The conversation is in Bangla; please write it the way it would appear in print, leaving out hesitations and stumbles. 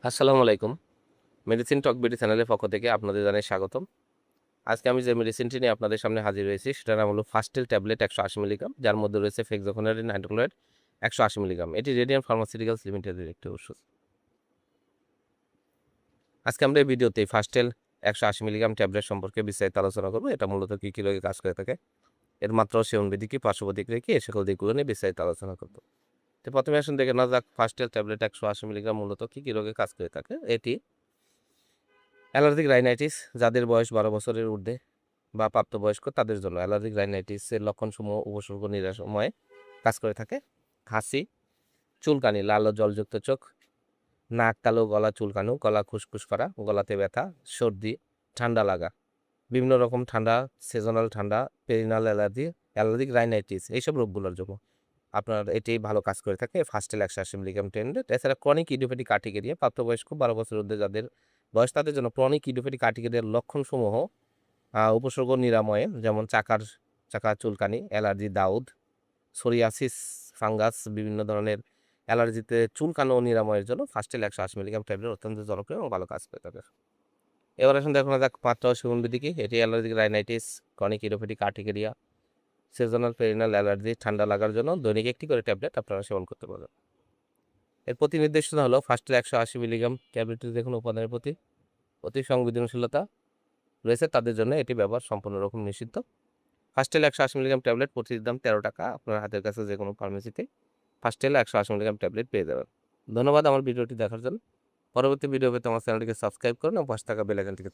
আসসালামু আলাইকুম। মেডিসিন টক বিডি চ্যানেলের পক্ষ থেকে আপনাদের জানাই স্বাগতম। আজকে আমি যে মেডিসিনটি নিয়ে আপনাদের সামনে হাজির হয়েছি সেটার নাম হলো ফাস্টেল ট্যাবলেট ১৮০ মিলিগ্রাম, যার মধ্যে রয়েছে ফেক্সোফেনারিন হাইড্রোক্লোরাইড ১৮০ মিলিগ্রাম। এটি রেডিয়ান ফার্মাসিউটিক্যালস লিমিটেডের একটি ওষুধ। আজকে আমরা এই ভিডিওতে ফাস্টেল ১৮০ মিলিগ্রাম ট্যাবলেট সম্পর্কে বিস্তারিত আলোচনা করব। এটা মূলত কী রোগে কাজ করে থাকে, এর মাত্রা ও সেবনবিধি কি, পার্শ্ব প্রতিক্রিয়া কি, এ সকল দিকগুলো নিয়ে বিস্তারিত আলোচনা করব। তো প্রথমে আসুন দেখে নেওয়া যাক ফাস্টেল ট্যাবলেট ১৮০ মিলিগ্রাম মূলত কী রোগে কাজ করে থাকে। এটি অ্যালার্জিক রাইনাইটিস, যাদের বয়স ১২ বছরের ঊর্ধ্বে বা প্রাপ্তবয়স্ক তাদের জন্য অ্যালার্জিক রাইনাইটিসের লক্ষণসমূহ উপসর্গ নিরাময়ে কাজ করে থাকে। হাঁচি, চুলকানি, লাল ও জলযুক্ত চোখ, নাক কালো, গলা চুলকানো, গলা খুসখুস করা, গলাতে ব্যথা, সর্দি, ঠান্ডা লাগা, বিভিন্ন রকম ঠান্ডা, সিজনাল ঠান্ডা, পেরিনাল অ্যালার্জি, অ্যালার্জিক রাইনাইটিস, এইসব রোগগুলোর জন্য আপনার এটি ভালো কাজ করে থাকে ফাস্টেল ১৮০ মিলিগ্রাম ট্যাবলেট। এছাড়া ক্রনিক ইডিওপ্যাথিক কার্টিকেরিয়া, প্রাপ্তবয়স্ক ১২ বছরের ঊর্ধ্বে যাদের বয়স তাদের জন্য ক্রনিক ইডিওপ্যাথিক কার্টিকেরিয়ার লক্ষণসমূহ উপসর্গ নিরাময়ে, যেমন চাকা চুলকানি, অ্যালার্জি দাউদ, সোরিয়াসিস, ফাঙ্গাস, বিভিন্ন ধরনের অ্যালার্জিতে চুলকানো ও নিরাময়ের জন্য ফাস্টেল ১৮০ মিলিগ্রাম ট্যাবলেট অত্যন্ত জনপ্রিয় এবং ভালো কাজ করে থাকে। এবার আসুন দেখুন যাক মাত্রা ও সেবনবিধি কি। এটি allergic rhinitis, chronic idiopathic urticaria, seasonal perennial allergy, ঠান্ডা লাগার জন্য দৈনিক ১টি করে ট্যাবলেট আপনারা সেবন করতে পারবেন। এর প্রতি নির্দেশনা হলো ফাস্টেল ১৮০ মিলিগ্রাম ট্যাবলেটটি দেখুন উপাদানের প্রতি অতি সংবেদনশীলতা রয়েছে তাদের জন্য এটি ব্যবহার সম্পূর্ণ রকম নিষিদ্ধ। ফাস্টেল ১৮০ মিলিগ্রাম ট্যাবলেট প্রতিটির দাম ১৩ টাকা। আপনার হাতের কাছে যে কোনো ফার্মেসিতে ফাস্টেল ১৮০ মিলিগ্রাম ট্যাবলেট পেয়ে যাবেন। ধন্যবাদ আমার ভিডিওটি দেখার জন্য। পরবর্তী ভিডিও পেতে আমার চ্যানেলটিকে সাবস্ক্রাইব করুন এবং পাশে থাকা বেল আইকনটিতে